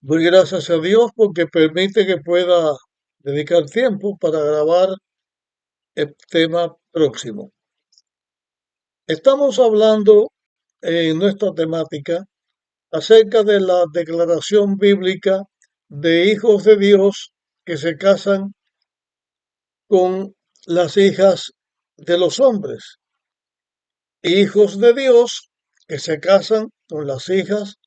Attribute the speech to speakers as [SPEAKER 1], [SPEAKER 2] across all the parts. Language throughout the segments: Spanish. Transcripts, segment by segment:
[SPEAKER 1] Doy gracias a Dios porque permite que pueda dedicar tiempo para grabar el tema próximo. Estamos hablando en nuestra temática acerca de la declaración bíblica de hijos de Dios que se casan con las hijas de los hombres, hijos de Dios que se casan con las hijas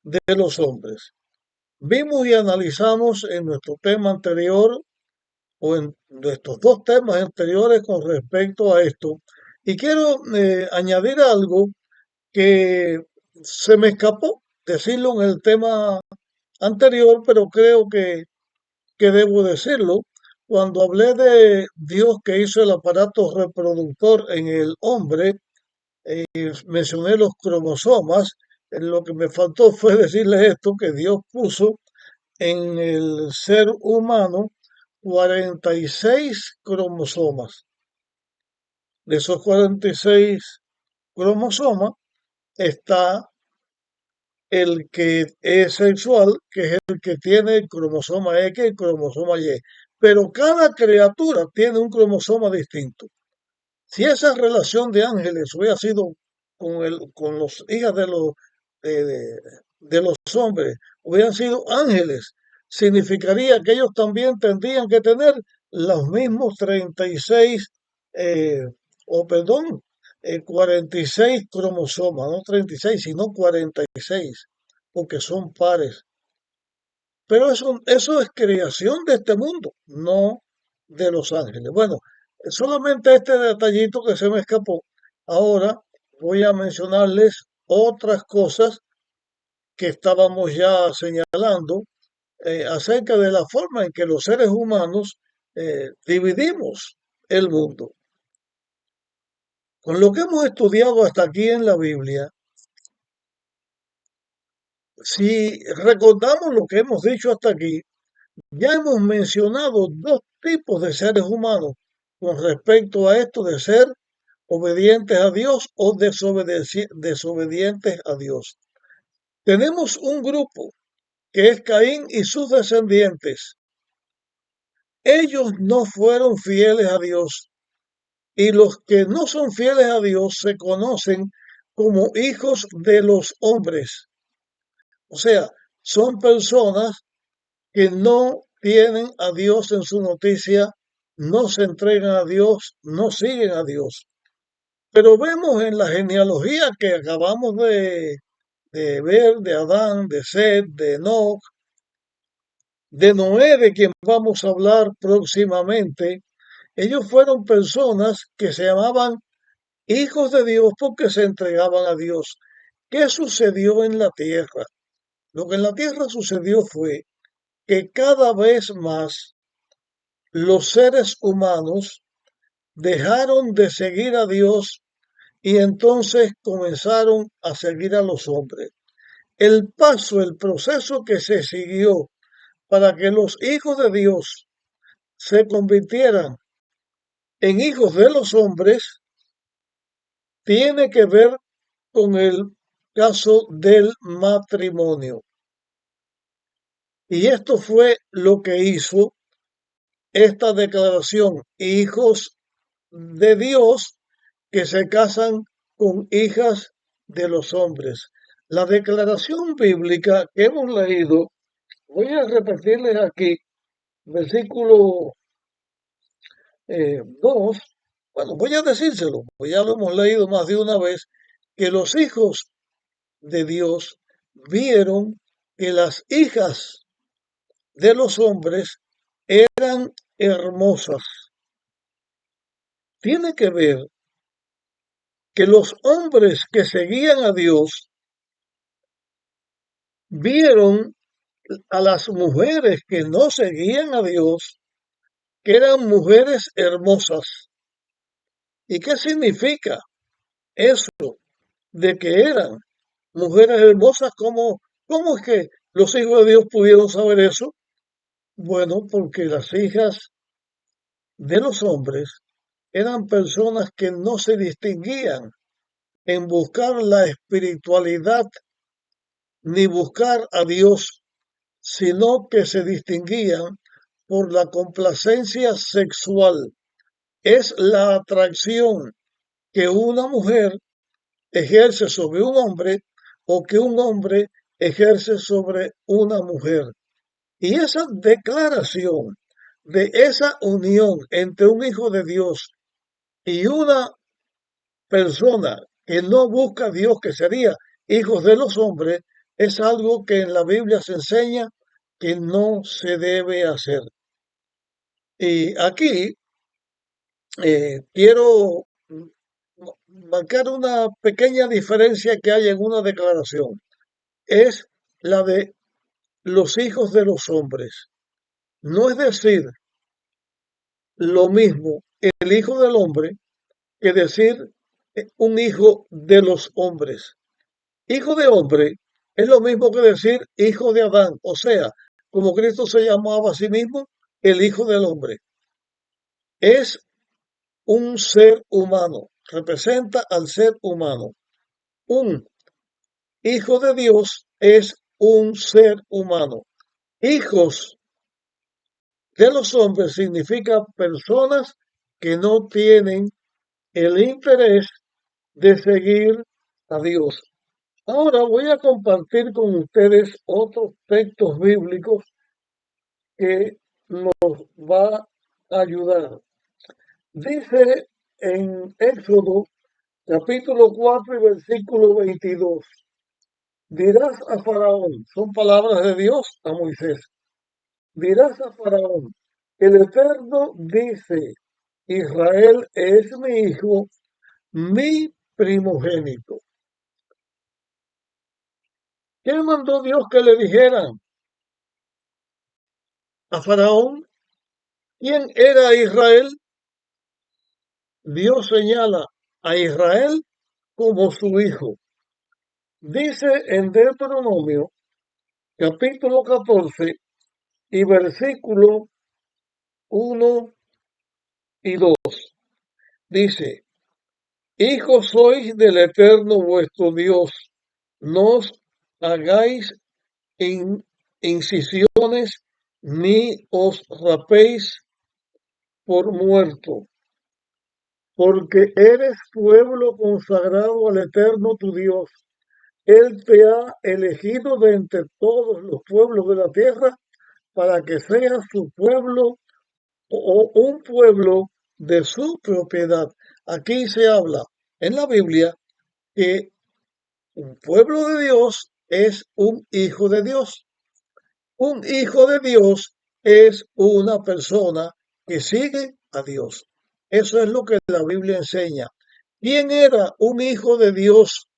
[SPEAKER 1] de los hombres. Vimos y analizamos en nuestro tema anterior o en estos dos temas anteriores con respecto a esto. Y quiero añadir algo que se me escapó decirlo en el tema anterior, pero creo que debo decirlo. Cuando hablé de Dios que hizo el aparato reproductor en el hombre, mencioné los cromosomas. Lo que me faltó fue decirles esto, que Dios puso en el ser humano 46 cromosomas. De esos 46 cromosomas está el que es sexual, que es el que tiene el cromosoma X y el cromosoma Y. Pero cada criatura tiene un cromosoma distinto. Si esa relación de ángeles hubiera sido con los hijos de, de- de los hombres, hubieran sido ángeles, significaría que ellos también tendrían que tener los mismos 36, eh, o perdón, 46 cromosomas, no 36, sino 46, porque son pares. Pero eso es creación de este mundo, no de los ángeles. Bueno, solamente este detallito que se me escapó. Ahora voy a mencionarles otras cosas que estábamos ya señalando acerca de la forma en que los seres humanos dividimos el mundo. Con lo que hemos estudiado hasta aquí en la Biblia, si recordamos lo que hemos dicho hasta aquí, ya hemos mencionado dos tipos de seres humanos con respecto a esto de ser obedientes a Dios o desobedientes a Dios. Tenemos un grupo que es Caín y sus descendientes. Ellos no fueron fieles a Dios y los que no son fieles a Dios se conocen como hijos de los hombres. O sea, son personas que no tienen a Dios en su noticia, no se entregan a Dios, no siguen a Dios. Pero vemos en la genealogía que acabamos de ver de Adán, de Seth, de Enoch, de Noé, de quien vamos a hablar próximamente. Ellos fueron personas que se llamaban hijos de Dios porque se entregaban a Dios. ¿Qué sucedió en la tierra? Lo que en la tierra sucedió fue que cada vez más los seres humanos dejaron de seguir a Dios y entonces comenzaron a seguir a los hombres. El paso, el proceso que se siguió para que los hijos de Dios se convirtieran en hijos de los hombres tiene que ver con el caso del matrimonio. Y esto fue lo que hizo esta declaración, hijos de Dios que se casan con hijas de los hombres. La declaración bíblica que hemos leído, voy a repetirles aquí, versículo 2, bueno, voy a decírselo, pues ya lo hemos leído más de una vez, que los hijos de Dios vieron que las hijas de los hombres eran hermosas. Tiene que ver que los hombres que seguían a Dios vieron a las mujeres que no seguían a Dios, que eran mujeres hermosas. ¿Y qué significa eso de que eran mujeres hermosas? ¿Cómo es que los hijos de Dios pudieron saber eso? Bueno, porque las hijas de los hombres eran personas que no se distinguían en buscar la espiritualidad ni buscar a Dios, sino que se distinguían por la complacencia sexual. Es la atracción que una mujer ejerce sobre un hombre o que un hombre ejerce sobre una mujer. Y esa declaración de esa unión entre un hijo de Dios y una persona que no busca a Dios, que sería hijos de los hombres, es algo que en la Biblia se enseña que no se debe hacer. Y aquí quiero marcar una pequeña diferencia que hay en una declaración. Es la de los hijos de los hombres. No es decir lo mismo el hijo del hombre que decir un hijo de los hombres. Hijo de hombre es lo mismo que decir hijo de Adán, o sea, como Cristo se llamaba a sí mismo, el hijo del hombre. Es un ser humano, representa al ser humano. Un hijo de Dios es un ser humano. Hijos de los hombres significa personas que no tienen el interés de seguir a Dios. Ahora voy a compartir con ustedes otros textos bíblicos que nos va a ayudar. Dice en Éxodo capítulo 4 y versículo 22, dirás a Faraón, son palabras de Dios a Moisés, dirás a Faraón, el Eterno dice, Israel es mi hijo, mi primogénito. ¿Qué mandó Dios que le dijeran a Faraón? ¿Quién era Israel? Dios señala a Israel como su hijo. Dice en Deuteronomio, capítulo 14 y versículo 1 y 2. Dice, hijos sois del Eterno vuestro Dios, no os hagáis incisiones ni os rapéis por muerto, porque eres pueblo consagrado al Eterno tu Dios. Él te ha elegido de entre todos los pueblos de la tierra para que seas su pueblo o un pueblo de su propiedad. Aquí se habla en la Biblia que un pueblo de Dios es un hijo de Dios. Un hijo de Dios es una persona que sigue a Dios. Eso es lo que la Biblia enseña. ¿Quién era un hijo de Dios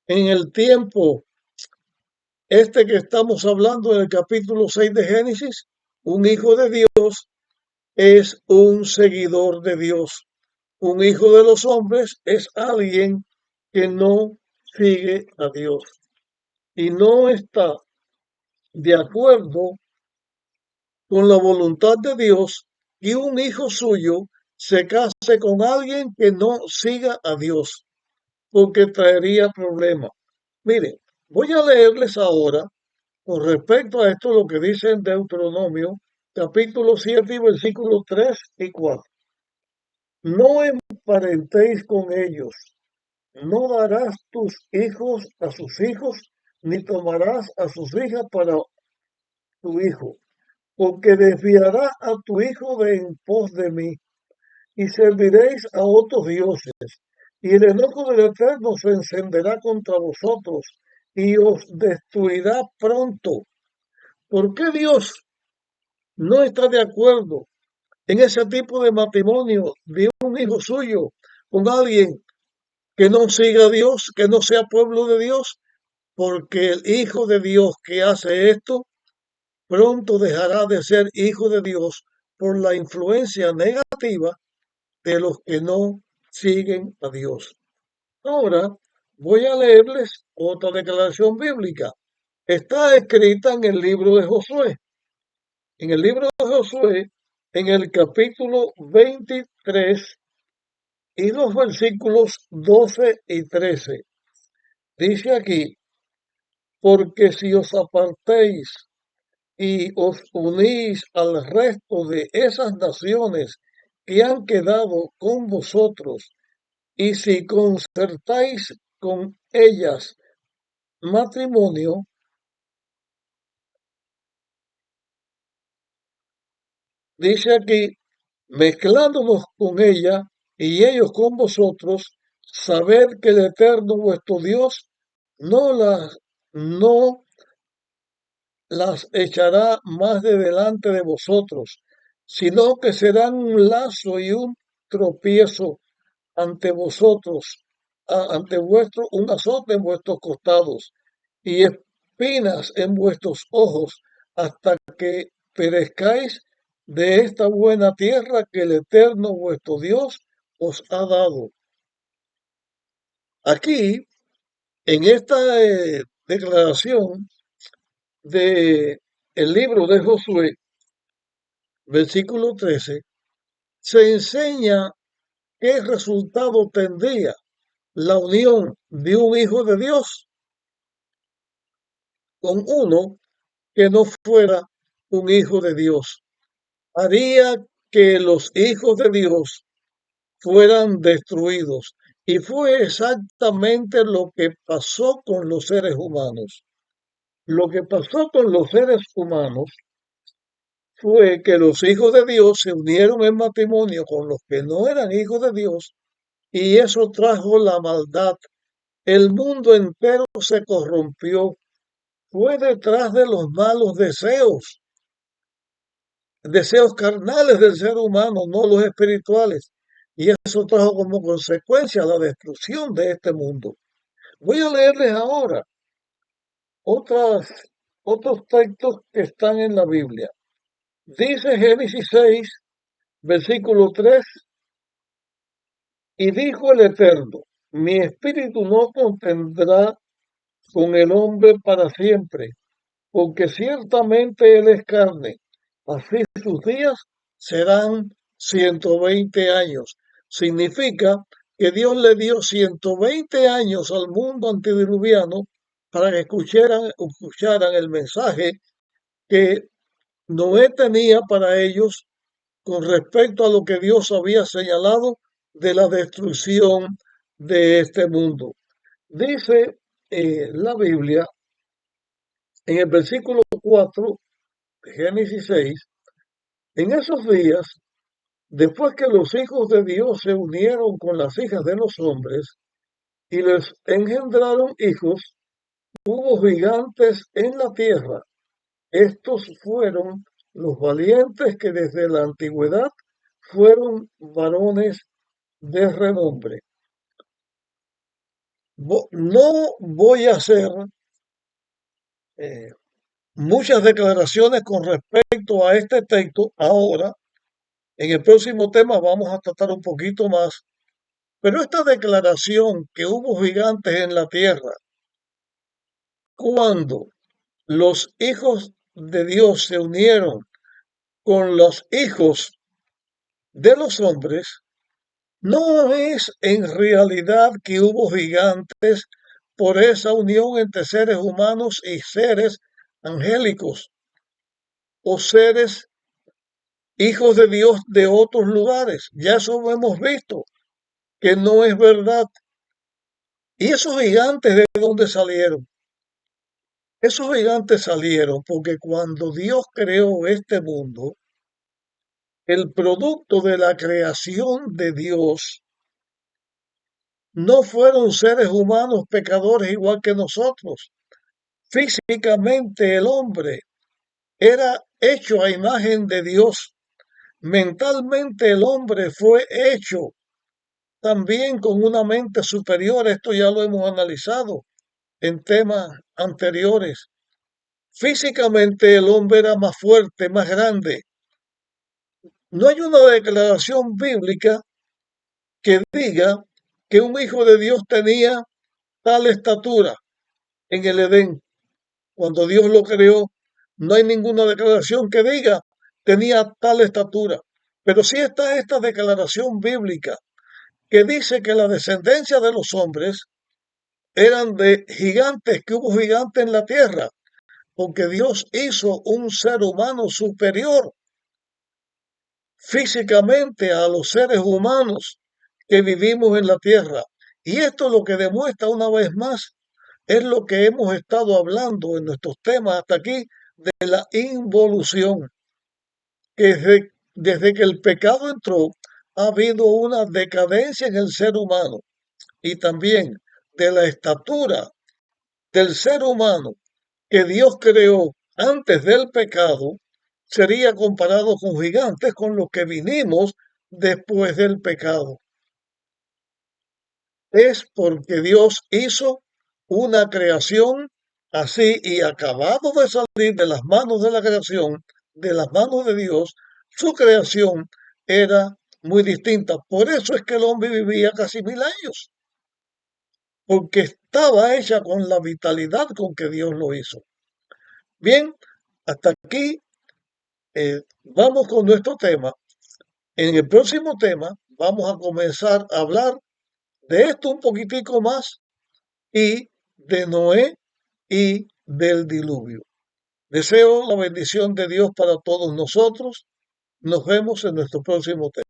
[SPEAKER 1] en el tiempo que estamos hablando en el capítulo 6 de Génesis? Un hijo de Dios es un seguidor de Dios. Un hijo de los hombres es alguien que no sigue a Dios y no está de acuerdo con la voluntad de Dios y un hijo suyo se case con alguien que no siga a Dios, porque traería problemas. Miren, voy a leerles ahora con respecto a esto lo que dice en Deuteronomio, capítulo 7 y versículos 3 y 4. No emparentéis con ellos, no darás tus hijos a sus hijos, ni tomarás a sus hijas para tu hijo, porque desviará a tu hijo de en pos de mí, y serviréis a otros dioses, y el enojo del Eterno se encenderá contra vosotros, y os destruirá pronto. ¿Por qué Dios no está de acuerdo en ese tipo de matrimonio de un hijo suyo con alguien que no siga a Dios, que no sea pueblo de Dios? Porque el hijo de Dios que hace esto pronto dejará de ser hijo de Dios por la influencia negativa de los que no siguen a Dios. Ahora voy a leerles otra declaración bíblica. Está escrita en el libro de Josué. En el libro de Josué, en el capítulo 23 y los versículos 12 y 13. Dice aquí, porque si os apartéis y os unís al resto de esas naciones que han quedado con vosotros, y si concertáis con ellas matrimonio, dice aquí, mezclándonos con ella y ellos con vosotros, sabed que el Eterno vuestro Dios no no las echará más de delante de vosotros, sino que serán un lazo y un tropiezo ante vosotros, ante un azote en vuestros costados y espinas en vuestros ojos, hasta que perezcáis de esta buena tierra que el Eterno vuestro Dios os ha dado. Aquí, en esta declaración de el libro de Josué, versículo 13, se enseña qué resultado tendría la unión de un hijo de Dios con uno que no fuera un hijo de Dios. Haría que los hijos de Dios fueran destruidos. Y fue exactamente lo que pasó con los seres humanos. Lo que pasó con los seres humanos fue que los hijos de Dios se unieron en matrimonio con los que no eran hijos de Dios y eso trajo la maldad. El mundo entero se corrompió. Fue detrás de los malos deseos carnales del ser humano, no los espirituales. Y eso trajo como consecuencia la destrucción de este mundo. Voy a leerles ahora otras, otros textos que están en la Biblia. Dice Génesis 6, versículo 3, y dijo el Eterno, mi espíritu no contendrá con el hombre para siempre, porque ciertamente él es carne, así sus días serán 120 años. Significa que Dios le dio 120 años al mundo antediluviano para que escucharan el mensaje que Noé tenía para ellos con respecto a lo que Dios había señalado de la destrucción de este mundo. Dice la Biblia en el versículo 4 de Génesis 6, en esos días, después que los hijos de Dios se unieron con las hijas de los hombres y les engendraron hijos, hubo gigantes en la tierra. Estos fueron los valientes que desde la antigüedad fueron varones de renombre. No voy a hacer eh, muchas declaraciones con respecto a este texto ahora. En el próximo tema vamos a tratar un poquito más, pero esta declaración que hubo gigantes en la tierra, cuando los hijos de Dios se unieron con los hijos de los hombres, no es en realidad que hubo gigantes por esa unión entre seres humanos y seres angélicos o seres hijos de Dios de otros lugares. Ya eso lo hemos visto, que no es verdad. ¿Y esos gigantes de dónde salieron? Esos gigantes salieron porque cuando Dios creó este mundo, el producto de la creación de Dios no fueron seres humanos pecadores igual que nosotros. Físicamente el hombre era hecho a imagen de Dios. Mentalmente el hombre fue hecho también con una mente superior. Esto ya lo hemos analizado en temas anteriores. Físicamente el hombre era más fuerte, más grande. No hay una declaración bíblica que diga que un hijo de Dios tenía tal estatura en el Edén. Cuando Dios lo creó, no hay ninguna declaración que diga tenía tal estatura. Pero sí está esta declaración bíblica que dice que la descendencia de los hombres eran de gigantes, que hubo gigantes en la tierra. porque Dios hizo un ser humano superior físicamente a los seres humanos que vivimos en la tierra. Y esto lo que demuestra una vez más es lo que hemos estado hablando en nuestros temas hasta aquí de la involución, que desde que el pecado entró ha habido una decadencia en el ser humano y también de la estatura del ser humano que Dios creó antes del pecado sería comparado con gigantes con los que vinimos después del pecado. Es porque Dios hizo una creación así y acabado de salir de las manos de la creación, de las manos de Dios, su creación era muy distinta. Por eso es que el hombre vivía casi 1000 años, porque estaba hecha con la vitalidad con que Dios lo hizo. Bien, hasta aquí vamos con nuestro tema. En el próximo tema vamos a comenzar a hablar de esto un poquitico más y de Noé y del diluvio. Deseo la bendición de Dios para todos nosotros. Nos vemos en nuestro próximo tema.